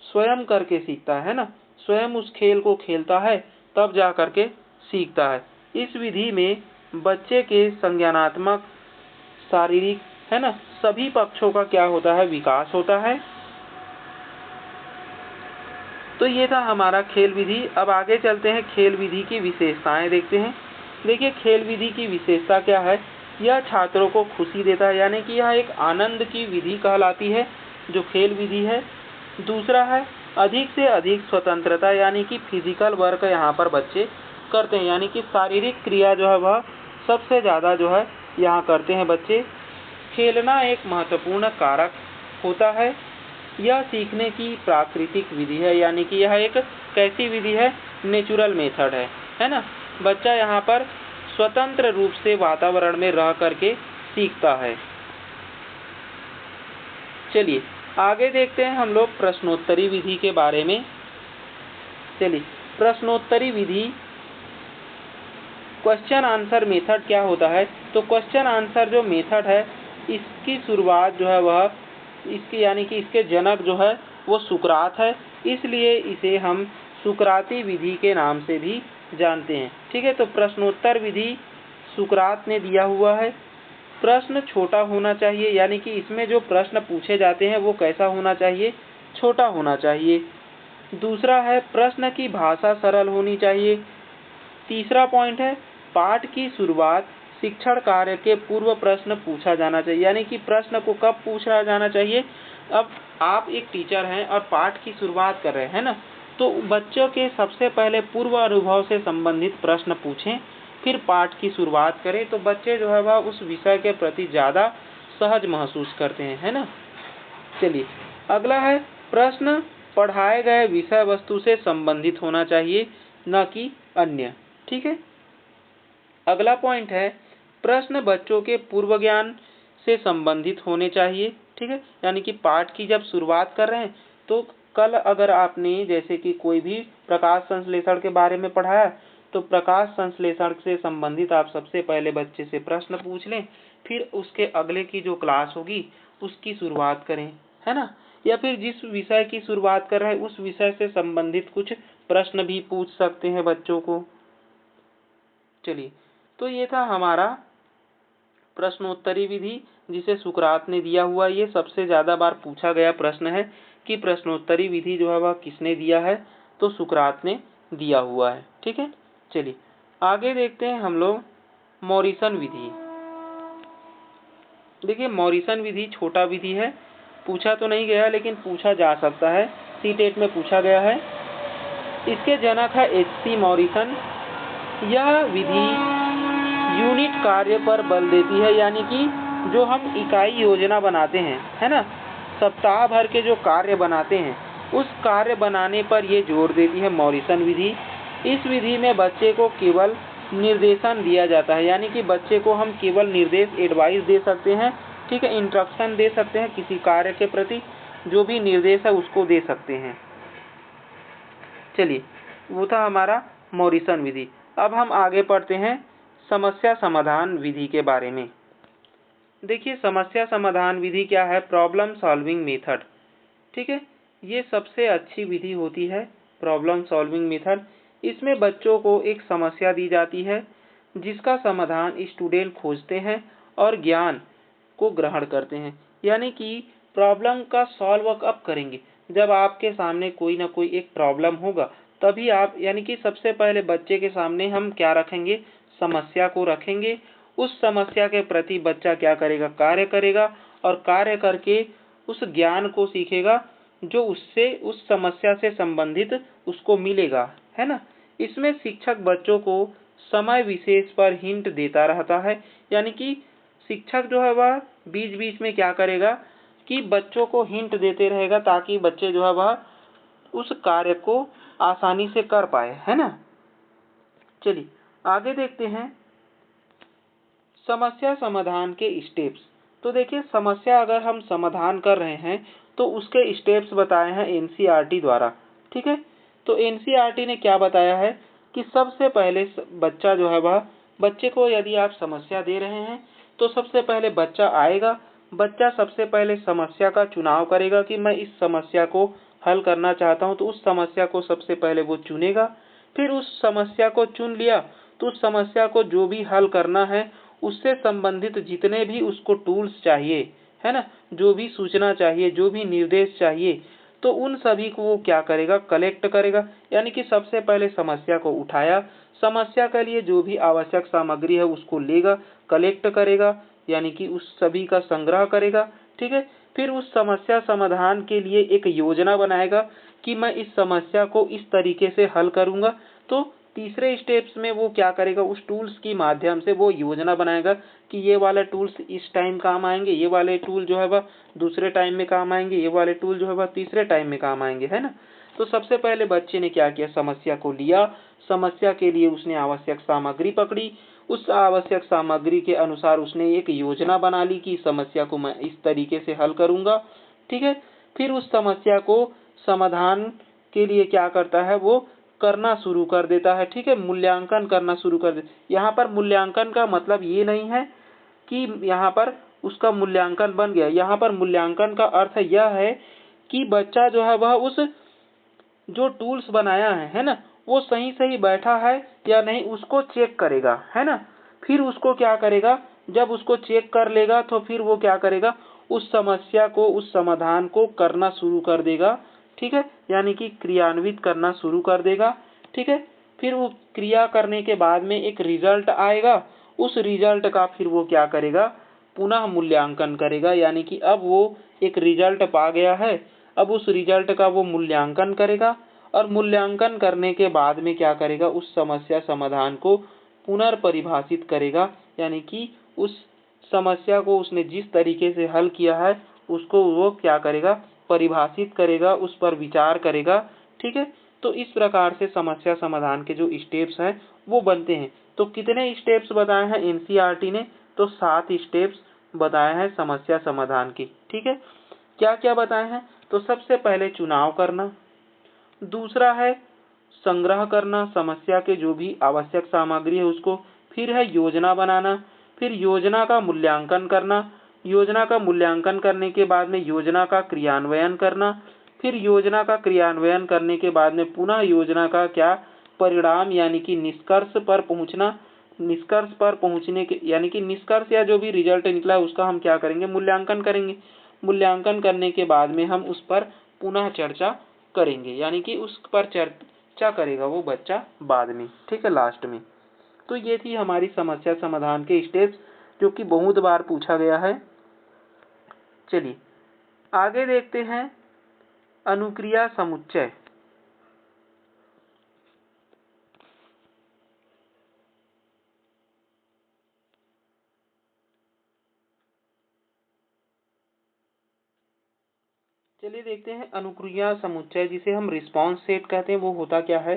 स्वयं करके सीखता है ना, स्वयं उस खेल को खेलता है तब जा करके सीखता है। इस विधि में बच्चे के संज्ञानात्मक, शारीरिक, है ना, सभी पक्षों का क्या होता है, विकास होता है। तो ये था हमारा खेल विधि। अब आगे चलते हैं, खेल विधि की विशेषताएं देखते हैं। देखिए, खेल विधि की विशेषता क्या है, यह छात्रों को खुशी देता है, यानी कि यह एक आनंद की विधि कहलाती है जो खेल विधि है। दूसरा है अधिक से अधिक स्वतंत्रता, यानी कि फिजिकल वर्क यहाँ पर बच्चे करते हैं, यानी कि शारीरिक क्रिया जो है वह सबसे ज़्यादा जो है यहाँ करते हैं बच्चे। खेलना एक महत्वपूर्ण कारक होता है। यह सीखने की प्राकृतिक विधि है, यानी कि यह एक कैसी विधि है, नेचुरल मेथड है ना। बच्चा यहाँ पर स्वतंत्र रूप से वातावरण में रह करके सीखता है। चलिए आगे देखते हैं हम लोग प्रश्नोत्तरी विधि के बारे में। चलिए, प्रश्नोत्तरी विधि, क्वेश्चन आंसर मेथड क्या होता है, तो क्वेश्चन आंसर जो मेथड है इसकी शुरुआत जो है वह इसकी यानी कि इसके जनक जो है वो सुकरात है, इसलिए इसे हम सुकराती विधि के नाम से भी जानते हैं। ठीक है, तो प्रश्नोत्तर विधि सुकरात ने दिया हुआ है। प्रश्न छोटा होना चाहिए, यानी कि इसमें जो प्रश्न पूछे जाते हैं वो कैसा होना चाहिए, छोटा होना चाहिए। दूसरा है प्रश्न की भाषा सरल होनी चाहिए। तीसरा पॉइंट है पाठ की शुरुआत शिक्षण कार्य के पूर्व प्रश्न पूछा जाना चाहिए, यानी कि प्रश्न को कब पूछा जाना चाहिए। अब आप एक टीचर हैं और पाठ की शुरुआत कर रहे हैं ना, तो बच्चों के सबसे पहले पूर्व अनुभव से संबंधित प्रश्न पूछें, फिर पाठ की शुरुआत करें, तो बच्चे जो है वह उस विषय के प्रति ज़्यादा सहज महसूस करते हैं, है ना। चलिए अगला है प्रश्न पढ़ाए गए विषय वस्तु से संबंधित होना चाहिए, न कि अन्य। ठीक है, अगला पॉइंट है प्रश्न बच्चों के पूर्व ज्ञान से संबंधित होने चाहिए। ठीक है, यानी कि पाठ की जब शुरुआत कर रहे हैं तो कल अगर आपने जैसे कि कोई भी प्रकाश संश्लेषण के बारे में पढ़ाया, तो प्रकाश संश्लेषण से संबंधित आप सबसे पहले बच्चे से प्रश्न पूछ लें, फिर उसके अगले की जो क्लास होगी उसकी शुरुआत करें, है ना। या फिर जिस विषय की शुरुआत कर रहे हैं उस विषय से संबंधित कुछ प्रश्न भी पूछ सकते हैं बच्चों को। चलिए, तो ये था हमारा प्रश्नोत्तरी विधि जिसे सुकरात ने दिया हुआ। ये सबसे ज्यादा बार पूछा गया प्रश्न है कि प्रश्नोत्तरी विधि जो है वह किसने दिया है, तो सुकरात ने दिया हुआ है। ठीक है, चलिए आगे देखते हैं हम लोग मॉरिसन विधि। देखिए, मॉरिसन विधि छोटा विधि है, पूछा तो नहीं गया लेकिन पूछा जा सकता है, सीटेट में पूछा गया है। इसके जनक है H.C. मॉरिसन। यह विधि यूनिट कार्य पर बल देती है, यानी कि जो हम इकाई योजना बनाते हैं, है ना, सप्ताह भर के जो कार्य बनाते हैं उस कार्य बनाने पर ये जोर देती है मॉरिसन विधि। इस विधि में बच्चे को केवल निर्देशन दिया जाता है, यानी कि बच्चे को हम केवल निर्देश, एडवाइस दे सकते हैं। ठीक है, इंस्ट्रक्शन दे सकते हैं, किसी कार्य के प्रति जो भी निर्देश है उसको दे सकते हैं। चलिए, वो था हमारा मॉरिसन विधि। अब हम आगे पढ़ते हैं समस्या समाधान विधि के बारे में। देखिए, समस्या समाधान विधि क्या है, प्रॉब्लम सॉल्विंग मेथड। ठीक है, ये सबसे अच्छी विधि होती है प्रॉब्लम सॉल्विंग मेथड। इसमें बच्चों को एक समस्या दी जाती है जिसका समाधान स्टूडेंट खोजते हैं और ज्ञान को ग्रहण करते हैं, यानी कि प्रॉब्लम का सॉल्व कब करेंगे, जब आपके सामने कोई ना कोई एक प्रॉब्लम होगा तभी आप, यानी कि सबसे पहले बच्चे के सामने हम क्या रखेंगे, समस्या को रखेंगे। उस समस्या के प्रति बच्चा क्या करेगा, कार्य करेगा, और कार्य करके उस ज्ञान को सीखेगा जो उससे, उस समस्या से संबंधित उसको मिलेगा, है ना। इसमें शिक्षक बच्चों को समय विशेष पर हिंट देता रहता है, यानी कि शिक्षक जो है वह बीच बीच में क्या करेगा कि बच्चों को हिंट देते रहेगा ताकि बच्चे जो है वह उस कार्य को आसानी से कर पाए, है ना। चलिए आगे देखते हैं समस्या समाधान के स्टेप्स। तो देखिए, समस्या अगर हम समाधान कर रहे हैं तो उसके स्टेप्स बताए हैं एनसीईआरटी द्वारा। ठीक है, तो एनसीईआरटी ने क्या बताया है कि सबसे पहले बच्चा जो है वह, बच्चे को यदि आप समस्या दे रहे हैं तो सबसे पहले बच्चा आएगा, बच्चा सबसे पहले समस्या का चुनाव करेगा कि मैं इस समस्या को हल करना चाहता हूँ, तो उस समस्या को सबसे पहले वो चुनेगा। फिर उस समस्या को चुन लिया तो उस समस्या को जो भी हल करना है उससे संबंधित जितने भी उसको टूल्स चाहिए, है ना, जो भी सूचना चाहिए, जो भी निर्देश चाहिए, तो उन सभी को वो क्या करेगा, कलेक्ट करेगा। यानी कि सबसे पहले समस्या को उठाया, समस्या के लिए जो भी आवश्यक सामग्री है उसको लेगा, कलेक्ट करेगा, यानी कि उस सभी का संग्रह करेगा। ठीक है। फिर उस समस्या समाधान के लिए एक योजना बनाएगा कि मैं इस समस्या को इस तरीके से हल करूंगा। तो तीसरे स्टेप्स में वो क्या करेगा, उस टूल्स की माध्यम से वो योजना बनाएगा कि ये वाले टूल्स इस टाइम काम आएंगे, ये वाले टूल जो है वह दूसरे टाइम में काम आएंगे, ये वाले टूल जो है वह तीसरे टाइम में काम आएंगे, है ना। तो सबसे पहले बच्चे ने क्या किया, समस्या को लिया, समस्या के लिए उसने आवश्यक सामग्री पकड़ी, उस आवश्यक सामग्री के अनुसार उसने एक योजना बना ली कि समस्या को मैं इस तरीके से हल करूंगा। ठीक है। फिर उस समस्या को समाधान के लिए क्या करता है, वो करना शुरू कर देता है। ठीक है, मूल्यांकन करना शुरू कर दे। यहाँ पर मूल्यांकन का मतलब ये नहीं है कि यहाँ पर उसका मूल्यांकन बन गया। यहाँ पर मूल्यांकन का अर्थ यह है कि बच्चा जो है वह उस जो टूल्स बनाया है ना, वो सही सही बैठा है या नहीं उसको चेक करेगा, है ना। फिर उसको क्या करेगा, जब उसको चेक कर लेगा तो फिर वो क्या करेगा, उस समस्या को, उस समाधान को करना शुरू कर देगा। ठीक है, यानी कि क्रियान्वित करना शुरू कर देगा। ठीक है। फिर वो क्रिया करने के बाद में एक रिजल्ट आएगा, उस रिजल्ट का फिर वो क्या करेगा, पुनः मूल्यांकन करेगा। यानी कि अब वो एक रिजल्ट पा गया है, अब उस रिजल्ट का वो मूल्यांकन करेगा और मूल्यांकन करने के बाद में क्या करेगा, उस समस्या समाधान को पुनर्परिभाषित करेगा। यानी कि उस समस्या को उसने जिस तरीके से हल किया है उसको वो क्या करेगा, परिभाषित करेगा, उस पर विचार करेगा। ठीक है। तो इस प्रकार से समस्या समाधान के जो स्टेप्स हैं वो बनते हैं। तो कितने स्टेप्स बताए हैं एनसीईआरटी ने, तो 7 स्टेप्स बताए हैं समस्या समाधान की। ठीक है। क्या क्या बताए हैं, तो सबसे पहले चुनाव करना, दूसरा है संग्रह करना समस्या के जो भी आवश्यक सामग्री है उसको, फिर है योजना बनाना, फिर योजना का मूल्यांकन करना, योजना का मूल्यांकन करने के बाद में योजना का क्रियान्वयन करना, फिर योजना का क्रियान्वयन करने के बाद में पुनः योजना का क्या परिणाम यानी कि निष्कर्ष पर पहुंचना, निष्कर्ष पर पहुंचने के यानी कि निष्कर्ष या जो भी रिजल्ट निकला है उसका हम क्या करेंगे, मूल्यांकन करेंगे। मूल्यांकन करने के बाद में हम उस पर पुनः चर्चा करेंगे, यानी कि उस पर चर्चा करेगा वो बच्चा बाद में। ठीक है, लास्ट में। तो ये थी हमारी समस्या समाधान के स्टेप्स जो कि बहुत बार पूछा गया है। चलिए आगे देखते हैं अनुक्रिया समुच्चय। चलिए देखते हैं अनुक्रिया समुच्चय, जिसे हम रिस्पॉन्स सेट कहते हैं। वो होता क्या है,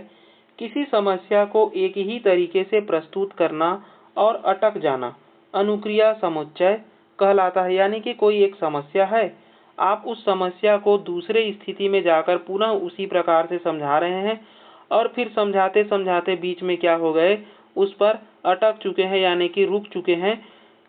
किसी समस्या को एक ही तरीके से प्रस्तुत करना और अटक जाना अनुक्रिया समुच्चय कहलाता है। यानी कि कोई एक समस्या है, आप उस समस्या को दूसरे स्थिति में जाकर पुनः उसी प्रकार से समझा रहे हैं और फिर समझाते समझाते बीच में क्या हो गए, उस पर अटक चुके हैं, यानी कि रुक चुके हैं।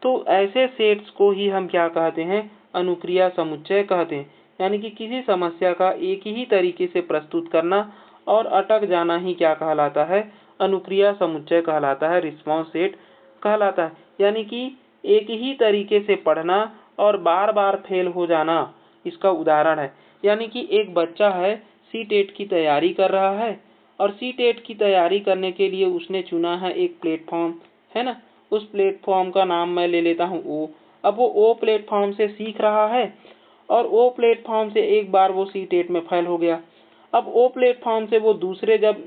तो ऐसे सेट्स को ही हम क्या कहते हैं, अनुक्रिया समुच्चय कहते हैं। यानी कि किसी समस्या का एक ही तरीके से प्रस्तुत करना और अटक जाना ही क्या कहलाता है, अनुक्रिया समुच्चय कहलाता है, रिस्पॉन्स सेट कहलाता है। यानी कि एक ही तरीके से पढ़ना और बार बार फेल हो जाना इसका उदाहरण है। यानी कि एक बच्चा है, सीटेट की तैयारी कर रहा है और सीटेट की तैयारी करने के लिए उसने चुना है एक प्लेटफॉर्म, है ना। उस प्लेटफॉर्म का नाम मैं ले लेता हूँ ओ। अब वो ओ प्लेटफॉर्म से सीख रहा है और ओ प्लेटफॉर्म से एक बार वो सीटेट में फेल हो गया। अब ओ प्लेटफॉर्म से वो दूसरे जब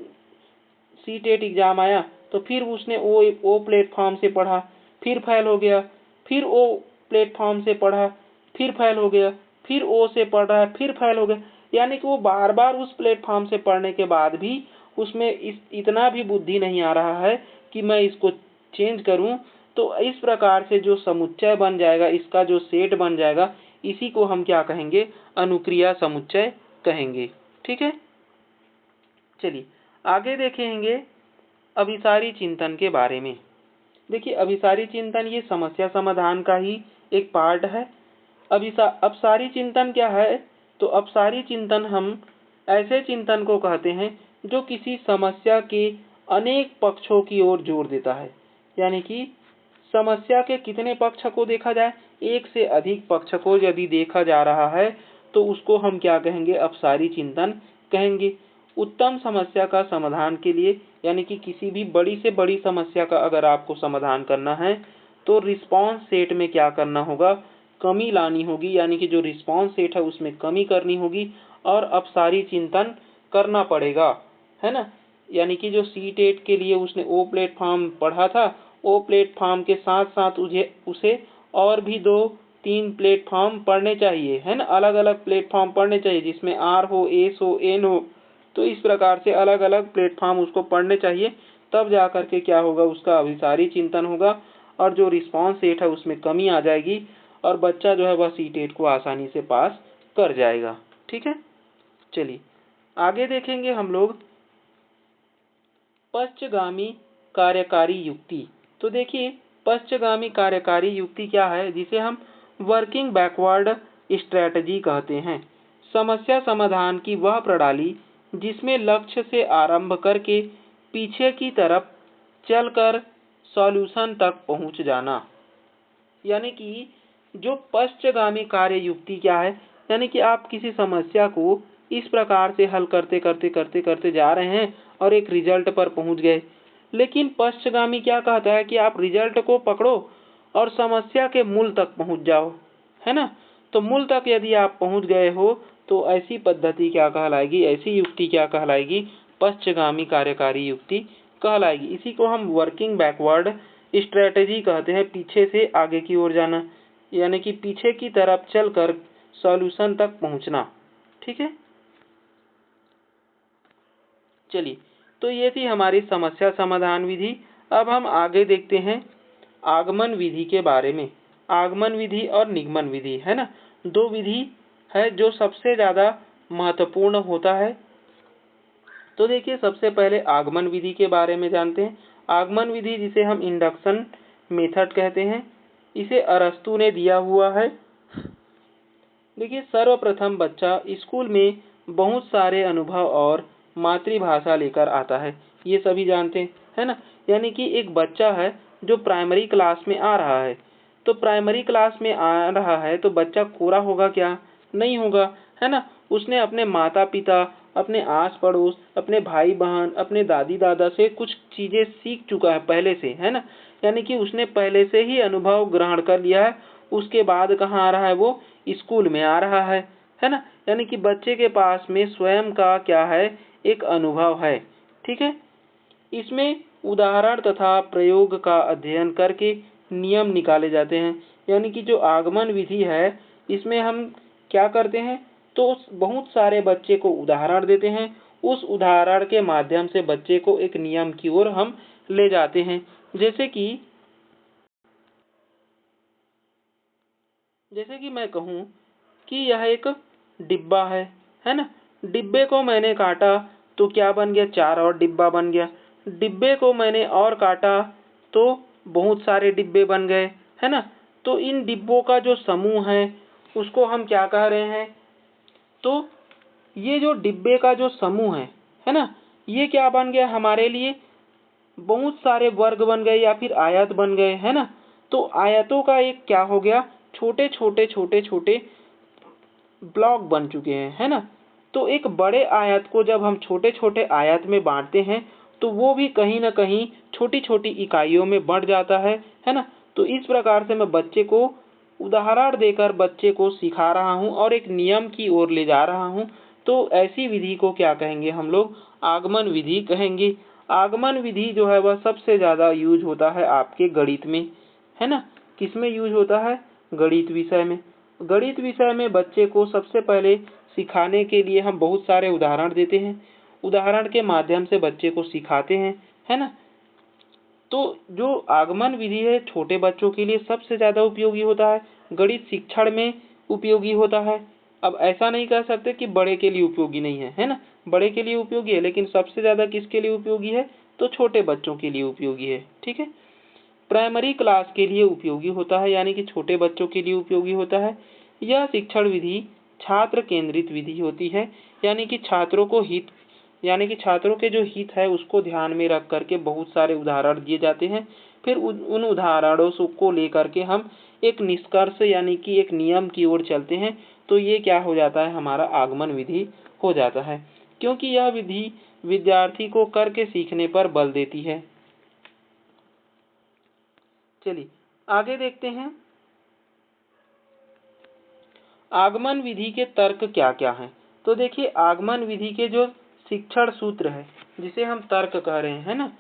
सीटेट एग्जाम आया तो फिर उसने ओ प्लेटफॉर्म से पढ़ा, फिर फेल हो गया, फिर ओ प्लेटफॉर्म से पढ़ा, फिर फेल हो गया, फिर ओ से पढ़ रहा है, फिर फेल हो गया। यानी कि वो बार बार उस प्लेटफॉर्म से पढ़ने के बाद भी उसमें इतना भी बुद्धि नहीं आ रहा है कि मैं इसको चेंज करूं। तो इस प्रकार से जो समुच्चय बन जाएगा, इसका जो सेट बन जाएगा, इसी को हम क्या कहेंगे, अनुक्रिया समुच्चय कहेंगे। ठीक है। चलिए आगे देखेंगे अभिसारी चिंतन के बारे में। देखिए अभिसारी चिंतन ये समस्या समाधान का ही एक पार्ट है। अपसारी चिंतन क्या है, तो अपसारी चिंतन हम ऐसे चिंतन को कहते हैं जो किसी समस्या के अनेक पक्षों की ओर जोर देता है। यानी कि समस्या के कितने पक्ष को देखा जाए, एक से अधिक पक्ष को यदि देखा जा रहा है तो उसको हम क्या कहेंगे, अपसारी चिंतन कहेंगे। उत्तम समस्या का समाधान के लिए, यानी कि किसी भी बड़ी से बड़ी समस्या का अगर आपको समाधान करना है तो रिस्पॉन्स सेट में क्या करना होगा, कमी लानी होगी। यानी कि जो रिस्पॉन्स सेट है उसमें कमी करनी होगी और अपसारी चिंतन करना पड़ेगा, है ना। यानी कि जो C-टेट के लिए उसने ओ प्लेटफॉर्म पढ़ा था, ओ प्लेटफॉर्म के साथ साथ उसे और भी 2-3 प्लेटफॉर्म पढ़ने चाहिए, है ना। अलग अलग प्लेटफॉर्म पढ़ने चाहिए जिसमें R हो, S हो, N हो। तो इस प्रकार से अलग अलग प्लेटफॉर्म उसको पढ़ने चाहिए, तब जा करके क्या होगा, उसका अभिसारी चिंतन होगा और जो रिस्पॉन्स सेट है उसमें कमी आ जाएगी और बच्चा जो है वह C-टेट को आसानी से पास कर जाएगा। ठीक है, चलिए आगे देखेंगे हम लोग पश्चगामी कार्यकारी युक्ति। तो देखिए पश्चगामी कार्यकारी युक्ति क्या है, जिसे हम वर्किंग बैकवर्ड स्ट्रेटजी कहते हैं। समस्या समाधान की वह प्रणाली जिसमें लक्ष्य से आरंभ करके पीछे की तरफ चलकर सॉल्यूशन तक पहुंच जाना। यानी कि जो पश्चगामी कार्य युक्ति क्या है, यानी कि आप किसी समस्या को इस प्रकार से हल करते करते करते करते जा रहे हैं और एक रिजल्ट पर पहुंच गए, लेकिन पश्चगामी क्या कहता है कि आप रिजल्ट को पकड़ो और समस्या के मूल तक पहुंच जाओ, है ना। तो मूल तक यदि आप पहुंच गए हो तो ऐसी पद्धति क्या कहलाएगी, ऐसी युक्ति क्या कहलाएगी, पश्चगामी कार्यकारी युक्ति कहलाएगी। इसी को हम वर्किंग बैकवर्ड स्ट्रेटजी कहते हैं, पीछे से आगे की ओर जाना, यानी कि पीछे की तरफ चलकर सॉल्यूशन तक पहुंचना। ठीक है, चलिए तो ये थी हमारी समस्या समाधान विधि। अब हम आगे देखते हैं आगमन विधि के बारे में। आगमन विधि और निगमन विधि, है ना, दो विधि है जो सबसे ज्यादा महत्वपूर्ण होता है। तो देखिए सबसे पहले आगमन विधि के बारे में जानते हैं। आगमन विधि जिसे हम इंडक्शन मेथड कहते हैं, इसे अरस्तु ने दिया हुआ है। देखिए सर्वप्रथम बच्चा स्कूल में बहुत सारे अनुभव और मातृभाषा लेकर आता है, ये सभी जानते हैं, है ना। यानी कि एक बच्चा है जो प्राइमरी क्लास में आ रहा है, तो प्राइमरी क्लास में आ रहा है तो बच्चा कोरा होगा क्या, नहीं होगा, है ना। उसने अपने माता पिता, अपने आस पड़ोस, अपने भाई बहन, अपने दादी दादा से कुछ चीजें सीख चुका है पहले से, है ना। यानी कि उसने पहले से ही अनुभव ग्रहण कर लिया है। उसके बाद कहाँ आ रहा है, वो स्कूल में आ रहा है ना। यानी कि बच्चे के पास में स्वयं का क्या है, एक अनुभव है। ठीक है, इसमें उदाहरण तथा प्रयोग का अध्ययन करके नियम निकाले जाते हैं। यानी कि जो आगमन विधि है इसमें हम क्या करते हैं, तो बहुत सारे बच्चे को उदाहरण देते हैं, उस उदाहरण के माध्यम से बच्चे को एक नियम की ओर हम ले जाते हैं। जैसे कि मैं कहूँ कि यह एक डिब्बा है ना। डिब्बे को मैंने काटा तो क्या बन गया, 4 और डिब्बा बन गया। डिब्बे को मैंने और काटा तो बहुत सारे डिब्बे बन गए, है ना। तो इन डिब्बों का जो समूह है उसको हम क्या कह रहे हैं, तो ये जो डिब्बे का जो समूह है ना, ये क्या बन गया हमारे लिए, बहुत सारे वर्ग बन गए या फिर आयत बन गए, है ना। तो आयतों का एक क्या हो गया, छोटे छोटे छोटे छोटे ब्लॉक बन चुके हैं, है ना। तो एक बड़े आयत को जब हम छोटे छोटे आयत में बांटते हैं तो वो भी कहीं ना कहीं छोटी छोटी इकाइयों में बढ़ जाता है ना। तो इस प्रकार से मैं बच्चे को उदाहरण देकर बच्चे को सिखा रहा हूँ और एक नियम की ओर ले जा रहा हूँ। तो ऐसी विधि को क्या कहेंगे हम लोग, आगमन विधि कहेंगे। आगमन विधि जो है वह सबसे ज्यादा यूज होता है आपके गणित में, है ना। किसमें यूज होता है, गणित विषय में। गणित विषय में बच्चे को सबसे पहले सिखाने के लिए हम बहुत सारे उदाहरण देते हैं, उदाहरण के माध्यम से बच्चे को सिखाते हैं, है ना। तो जो आगमन विधि है छोटे बच्चों के लिए सबसे ज्यादा उपयोगी होता है, गणित शिक्षण में उपयोगी होता है। अब ऐसा नहीं कह सकते कि बड़े के लिए उपयोगी नहीं है ना, बड़े के लिए उपयोगी है, लेकिन सबसे ज्यादा किसके लिए उपयोगी है, तो छोटे बच्चों के लिए उपयोगी है। ठीक है, प्राइमरी क्लास के लिए उपयोगी होता है, यानी कि छोटे बच्चों के लिए उपयोगी होता है। यह शिक्षण विधि छात्र केंद्रित विधि होती है, यानी कि छात्रों के जो हित है उसको ध्यान में रख करके बहुत सारे उदाहरण दिए जाते हैं। फिर उन उदाहरणों को लेकर के हम एक निष्कर्ष यानी कि एक नियम की ओर चलते हैं। तो ये क्या हो जाता है, हमारा आगमन विधि हो जाता है, क्योंकि यह विधि विद्यार्थी को करके सीखने पर बल देती है। चलिए आगे देखते हैं, आगमन विधि के तर्क क्या क्या हैं। तो देखिए, आगमन विधि के जो शिक्षण सूत्र है, जिसे हम तर्क कह रहे हैं ना,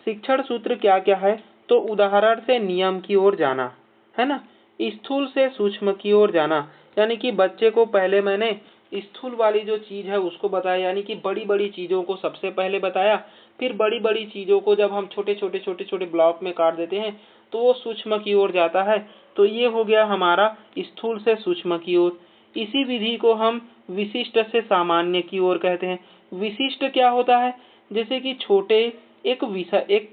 शिक्षण सूत्र क्या क्या है, तो उदाहरण से नियम की ओर जाना, है ना, स्थूल से सूक्ष्म की ओर जाना, यानी कि बच्चे को पहले मैंने स्थूल वाली जो चीज है उसको बताया, यानी कि बड़ी बड़ी चीजों को सबसे पहले बताया। फिर बड़ी बड़ी चीजों को जब हम छोटे छोटे ब्लॉक में काट देते हैं तो वो सूक्ष्म की ओर जाता है। तो ये हो गया हमारा स्थूल से सूक्ष्म की ओर। इसी विधि को हम विशिष्ट से सामान्य की ओर कहते हैं। विशिष्ट क्या होता है, जैसे कि छोटे एक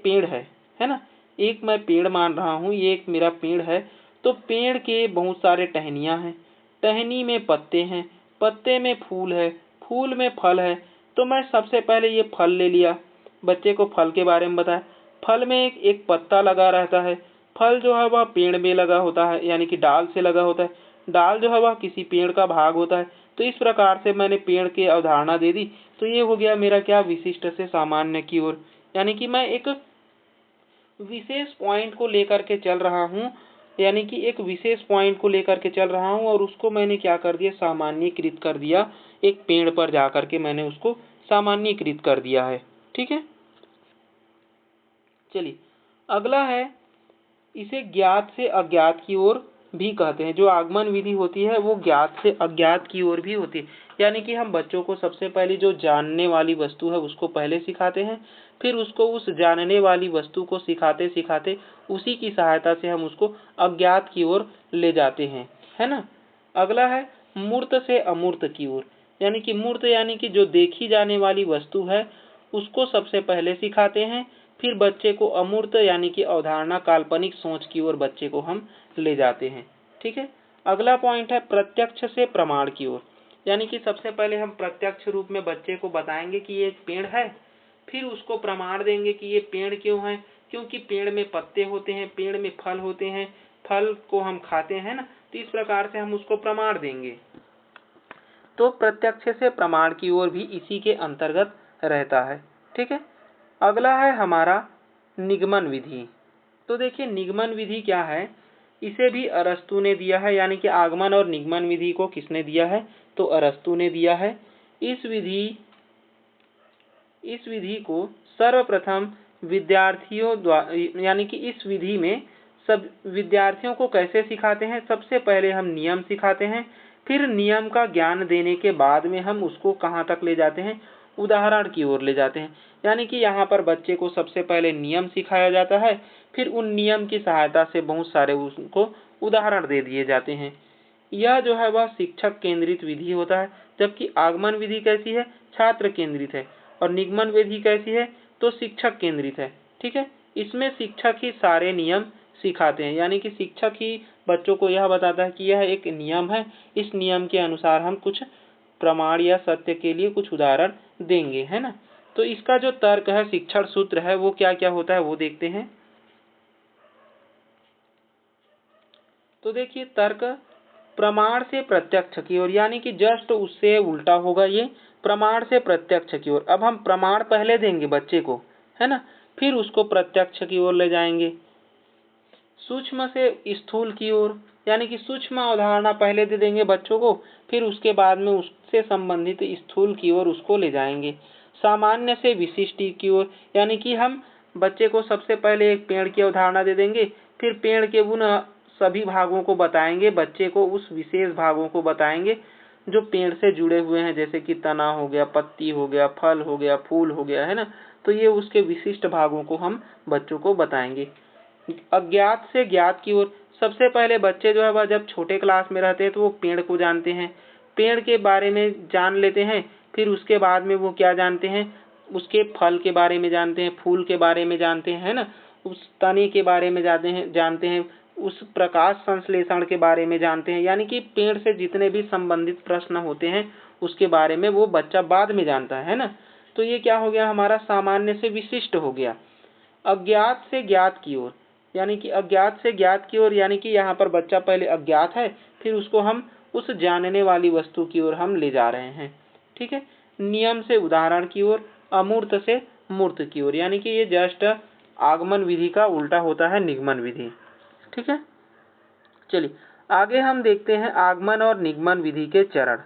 पेड़ है ना, एक मैं पेड़ मान रहा हूँ, ये एक मेरा पेड़ है। तो पेड़ के बहुत सारे टहनियाँ हैं, टहनी में पत्ते हैं, पत्ते में फूल है, फूल में फल है। तो मैं सबसे पहले ये फल ले लिया, बच्चे को फल के बारे में बताया। फल में एक पत्ता लगा रहता है, फल जो है वह पेड़ में लगा होता है, यानी कि डाल से लगा होता है, डाल जो है वह किसी पेड़ का भाग होता है। तो इस प्रकार से मैंने पेड़ की अवधारणा दे दी। तो ये हो गया मेरा क्या, विशिष्ट से सामान्य की ओर, यानी कि मैं एक विशेष पॉइंट को लेकर के चल रहा हूँ, यानी कि एक विशेष पॉइंट को लेकर के चल रहा हूँ और उसको मैंने क्या कर दिया, सामान्यीकृत कर दिया। एक पेड़ पर जाकर के मैंने उसको सामान्यीकृत कर दिया है। ठीक है, चलिए अगला है, इसे ज्ञात से अज्ञात की ओर भी कहते हैं। जो आगमन विधि होती है वो ज्ञात से अज्ञात की ओर भी होती है, यानी कि हम बच्चों को सबसे पहले जो जानने वाली वस्तु है उसको पहले सिखाते हैं, फिर उसको उस जानने वाली वस्तु को सिखाते सिखाते उसी की सहायता से हम उसको अज्ञात की ओर ले जाते हैं, है ना। अगला है मूर्त से अमूर्त की ओर, यानी कि मूर्त यानी कि जो देखी जाने वाली वस्तु है उसको सबसे पहले सिखाते हैं, फिर बच्चे को अमूर्त यानी कि अवधारणा काल्पनिक सोच की ओर बच्चे को हम ले जाते हैं। ठीक है, अगला पॉइंट है प्रत्यक्ष से प्रमाण की ओर, यानी कि सबसे पहले हम प्रत्यक्ष रूप में बच्चे को बताएंगे कि ये एक पेड़ है, फिर उसको प्रमाण देंगे कि ये पेड़ क्यों है, क्योंकि पेड़ में पत्ते होते हैं, पेड़ में फल होते हैं, फल को हम खाते हैं ना। तो इस प्रकार से हम उसको प्रमाण देंगे। तो प्रत्यक्ष से प्रमाण की ओर भी इसी के अंतर्गत रहता है। ठीक है, अगला है हमारा निगमन विधि। तो देखिए निगमन विधि क्या है, इसे भी अरस्तु ने दिया है, यानी कि आगमन और निगमन विधि को किसने दिया है, तो अरस्तु ने दिया है। इस विधि को सर्वप्रथम विद्यार्थियों द्वारा, यानी कि इस विधि में सब विद्यार्थियों को कैसे सिखाते हैं, सबसे पहले हम नियम सिखाते हैं, फिर नियम का ज्ञान देने के बाद में हम उसको कहाँ तक ले जाते हैं, उदाहरण की ओर ले जाते हैं। यानी कि यहाँ पर बच्चे को सबसे पहले नियम सिखाया जाता है, फिर उन नियम की सहायता से बहुत सारे उसको उदाहरण दे दिए जाते हैं। यह जो है वह शिक्षक केंद्रित विधि होता है, जबकि आगमन विधि कैसी है, छात्र केंद्रित है, और निगमन विधि कैसी है, तो शिक्षक केंद्रित है। ठीक है, इसमें शिक्षक ही सारे नियम सिखाते हैं, यानी कि शिक्षक ही बच्चों को यह बताता है कि यह एक नियम है, इस नियम के अनुसार हम कुछ प्रमाण या सत्य के लिए कुछ उदाहरण देंगे, है ना। तो इसका जो तर्क है, शिक्षण सूत्र है, वो क्या क्या होता है वो देखते हैं। तो देखिए तर्क प्रमाण से प्रत्यक्ष की ओर, यानी कि जस्ट उससे उल्टा होगा ये, प्रमाण से प्रत्यक्ष की ओर। अब हम प्रमाण पहले देंगे बच्चे को, है ना, फिर उसको प्रत्यक्ष की ओर ले जाएंगे। सूक्ष्म से स्थूल की ओर, यानी कि सूक्ष्म अवधारणा पहले दे देंगे बच्चों को, फिर उसके बाद में उससे संबंधित स्थूल की ओर उसको ले जाएंगे। सामान्य से विशिष्ट की ओर, यानी कि हम बच्चे को सबसे पहले एक पेड़ की अवधारणा दे देंगे, फिर पेड़ के उन सभी भागों को बताएंगे, बच्चे को उस विशेष भागों को बताएंगे जो पेड़ से जुड़े हुए हैं, जैसे कि तना हो गया, पत्ती हो गया, फल हो गया, फूल हो गया, है ना। तो ये उसके विशिष्ट भागों को हम बच्चों को बताएंगे। अज्ञात से ज्ञात की ओर, सबसे पहले बच्चे जो है वह जब छोटे क्लास में रहते हैं तो वो पेड़ को जानते हैं, पेड़ के बारे में जान लेते हैं, फिर उसके बाद में वो क्या जानते हैं, उसके फल के बारे में जानते हैं, फूल के बारे में जानते हैं, है ना, उस तने के बारे में जानते हैं, उस प्रकाश संश्लेषण के बारे में जानते हैं, यानी कि पेड़ से जितने भी संबंधित प्रश्न होते हैं उसके बारे में वो बच्चा बाद में जानता है ना। तो ये क्या हो गया, हमारा सामान्य से विशिष्ट हो गया। अज्ञात से ज्ञात की ओर, यानी कि अज्ञात से ज्ञात की ओर, यानी कि यहाँ पर बच्चा पहले अज्ञात है, फिर उसको हम उस जानने वाली वस्तु की ओर हम ले जा रहे हैं। ठीक है। नियम से उदाहरण की ओर, अमूर्त से मूर्त की ओर, यानी कि ये जस्ट आगमन विधि का उल्टा होता है निगमन विधि। ठीक है। चलिए आगे हम देखते हैं आगमन और निगमन विधि के चरण।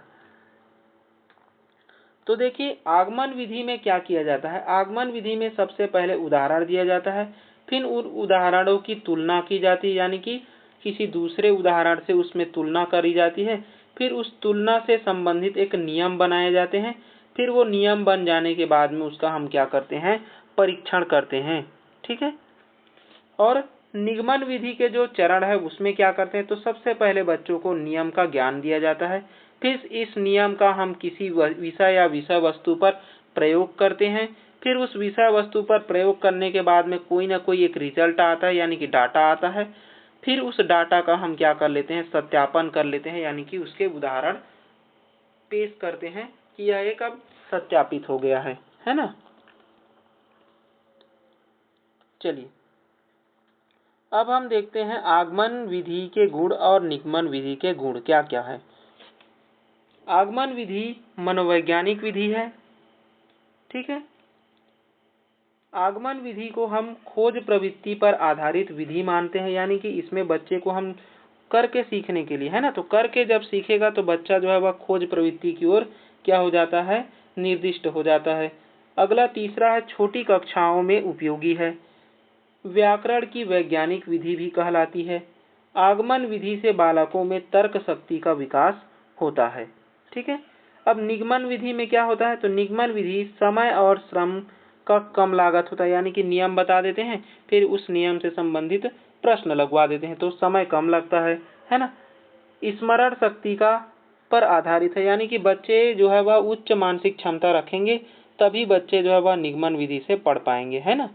तो देखिए आगमन विधि में क्या किया जाता है। आगमन विधि में सबसे पहले उदाहरण दिया जाता है, फिर उन उदाहरणों की तुलना की जाती है, यानी कि किसी दूसरे उदाहरण से उसमें तुलना करी जाती है, फिर उस तुलना से संबंधित एक नियम बनाए जाते हैं, फिर वो नियम बन जाने के बाद में उसका हम क्या करते हैं, परीक्षण करते हैं। ठीक है। और निगमन विधि के जो चरण है उसमें क्या करते हैं, तो सबसे पहले बच्चों को नियम का ज्ञान दिया जाता है, फिर इस नियम का हम किसी विषय या विषय वस्तु पर प्रयोग करते हैं, फिर उस विषय वस्तु पर प्रयोग करने के बाद में कोई ना कोई एक रिजल्ट आता है, यानी कि डाटा आता है, फिर उस डाटा का हम क्या कर लेते हैं, सत्यापन कर लेते हैं, यानी कि उसके उदाहरण पेश करते हैं कि यह एक अब सत्यापित हो गया है ना। चलिए अब हम देखते हैं आगमन विधि के गुण और निगमन विधि के गुण क्या क्या है। आगमन विधि मनोवैज्ञानिक विधि है। ठीक है। आगमन विधि को हम खोज प्रवृत्ति पर आधारित विधि मानते हैं, यानी कि इसमें बच्चे को हम करके सीखने के लिए, है ना, तो करके जब सीखेगा तो बच्चा जो है वह खोज प्रवृत्ति की ओर क्या हो जाता है, निर्दिष्ट हो जाता है। अगला तीसरा है छोटी कक्षाओं में उपयोगी है। व्याकरण की वैज्ञानिक विधि भी कहलाती है। आगमन विधि से बालकों में तर्क शक्ति का विकास होता है। ठीक है। अब निगमन विधि में क्या होता है, तो निगमन विधि समय और श्रम का कम लागत होता है, यानी कि नियम बता देते हैं, फिर उस नियम से संबंधित प्रश्न लगवा देते हैं, तो समय कम लगता है ना। स्मरण शक्ति का पर आधारित है, यानी कि बच्चे जो है वह उच्च मानसिक क्षमता रखेंगे तभी बच्चे जो है वह निगमन विधि से पढ़ पाएंगे, है ना।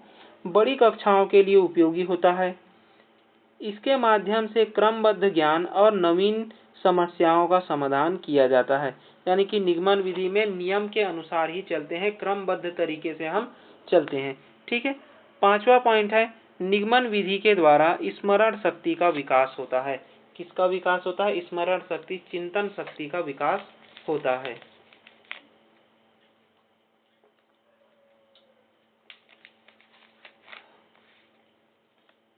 बड़ी कक्षाओं के लिए उपयोगी होता है। इसके माध्यम से क्रमबद्ध ज्ञान और नवीन समस्याओं का समाधान किया जाता है, यानी कि निगमन विधि में नियम के अनुसार ही चलते हैं, क्रमबद्ध तरीके से हम चलते हैं। ठीक है। पांचवा पॉइंट है निगमन विधि के द्वारा स्मरण शक्ति का विकास होता है। किसका विकास होता है, स्मरण शक्ति, चिंतन शक्ति का विकास होता है।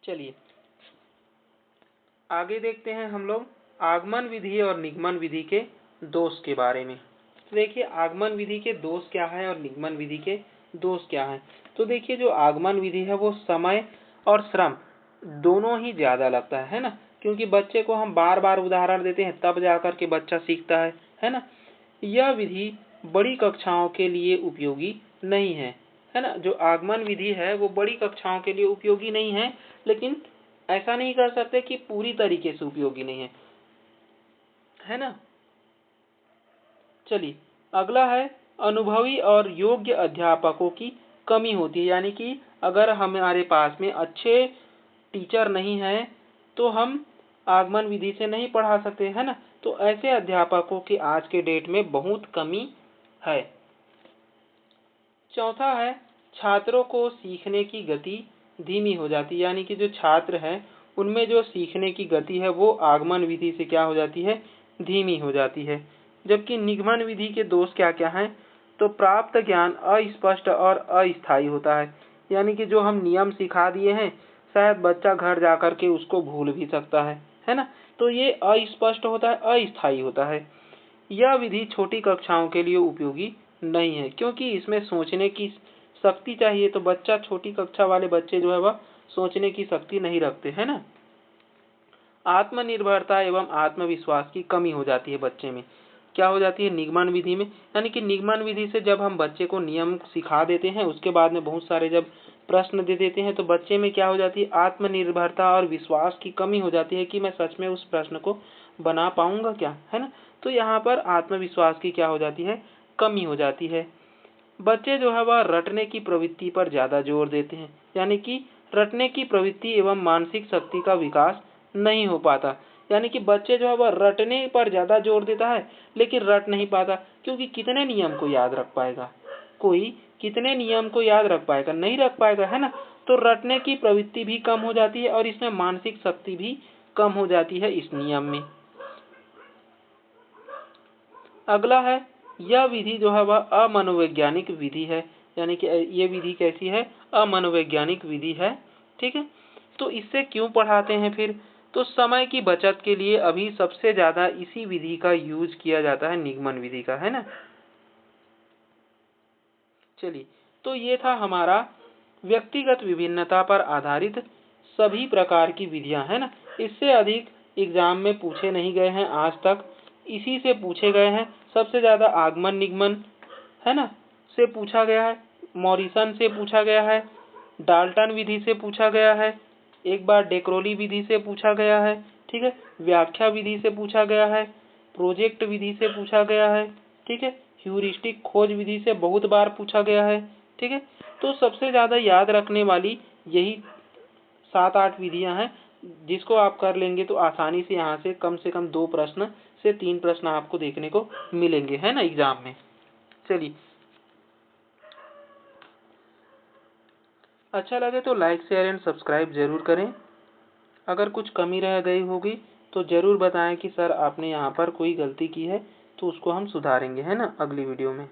चलिए आगे देखते हैं हम लोग आगमन विधि और निगमन विधि के दोष के बारे में। तो देखिए आगमन विधि के दोष क्या है और निगमन विधि के दोष क्या है। तो देखिए जो आगमन विधि है वो समय और श्रम दोनों ही ज्यादा लगता है ना, क्योंकि बच्चे को हम बार बार उदाहरण देते हैं तब जाकर के बच्चा सीखता है ना। यह विधि बड़ी कक्षाओं के लिए उपयोगी नहीं है ना। जो आगमन विधि है वो बड़ी कक्षाओं के लिए उपयोगी नहीं है, लेकिन ऐसा नहीं कर सकते कि पूरी तरीके से उपयोगी नहीं है ना। चलिए अगला है अनुभवी और योग्य अध्यापकों की कमी होती है, यानी कि अगर हमारे पास में अच्छे टीचर नहीं है तो हम आगमन विधि से नहीं पढ़ा सकते, है ना। तो ऐसे अध्यापकों की आज के डेट में बहुत कमी है। चौथा है छात्रों को सीखने की गति धीमी हो जाती है, यानी कि जो छात्र हैं उनमें जो सीखने की गति है वो आगमन विधि से क्या हो जाती है, धीमी हो जाती है। जबकि निगमन विधि के दोष क्या क्या हैं, तो प्राप्त ज्ञान अस्पष्ट और अस्थायी होता है, यानी कि जो हम नियम सिखा दिए हैं शायद बच्चा घर जाकर के उसको भूल भी सकता है ना। तो ये अस्पष्ट होता है, अस्थायी होता है। यह विधि छोटी कक्षाओं के लिए उपयोगी नहीं है, क्योंकि इसमें सोचने की शक्ति चाहिए, तो बच्चा छोटी कक्षा वाले बच्चे जो है वह सोचने की शक्ति नहीं रखते, है ना। आत्मनिर्भरता एवं आत्मविश्वास की कमी हो जाती है बच्चे में। क्या हो जाती है, निगमन विधि में, यानी कि निगमन विधि से जब हम बच्चे को नियम सिखा देते हैं उसके बाद में बहुत सारे जब प्रश्न दे देते हैं तो बच्चे में क्या हो जाती है, आत्मनिर्भरता और विश्वास की कमी हो जाती है कि मैं सच में उस प्रश्न को बना पाऊंगा क्या, है ना। तो यहाँ पर आत्मविश्वास की क्या हो जाती है, कमी हो जाती है। बच्चे जो है वह रटने की प्रवृत्ति पर ज्यादा जोर देते हैं, यानी कि रटने की प्रवृत्ति एवं मानसिक शक्ति का विकास नहीं हो पाता। यानी कि बच्चे जो है वह रटने पर ज़्यादा जोर देता है लेकिन रट नहीं पाता, क्योंकि कितने नियम को याद रख पाएगा, कोई कितने नियम को याद रख पाएगा, नहीं रख पाएगा, है ना। तो रटने की प्रवृत्ति भी कम हो जाती है और इसमें मानसिक शक्ति भी कम हो जाती है इस नियम में। अगला है, यह विधि जो है वह अमनोवैज्ञानिक विधि है। यानी कि ये विधि कैसी है, अमनोवैज्ञानिक विधि है। ठीक है, तो इससे क्यों पढ़ाते हैं फिर, तो समय की बचत के लिए अभी सबसे ज्यादा इसी विधि का यूज किया जाता है, निगमन विधि का, है ना। चलिए, तो ये था हमारा व्यक्तिगत विभिन्नता पर आधारित सभी प्रकार की विधियां, है ना। इससे अधिक एग्जाम में पूछे नहीं गए हैं आज तक, इसी से पूछे गए हैं। सबसे ज्यादा आगमन निगमन, है ना, से पूछा गया है, मॉरिसन से पूछा गया है, डाल्टन विधि से पूछा गया है, एक बार डेक्रोली विधि से पूछा गया है, ठीक है, व्याख्या विधि से पूछा गया है, प्रोजेक्ट विधि से पूछा गया है, ठीक है, ह्यूरिस्टिक खोज विधि से बहुत बार पूछा गया है। ठीक है, तो सबसे ज्यादा याद रखने वाली यही 7-8 विधियां हैं, जिसको आप कर लेंगे तो आसानी से यहाँ से कम 2 प्रश्न से 3 प्रश्न आपको देखने को मिलेंगे, है ना, एग्जाम में। चलिए, अच्छा लगे तो लाइक शेयर एंड सब्सक्राइब जरूर करें। अगर कुछ कमी रह गई होगी तो जरूर बताएं कि सर आपने यहाँ पर कोई गलती की है, तो उसको हम सुधारेंगे, है ना, अगली वीडियो में।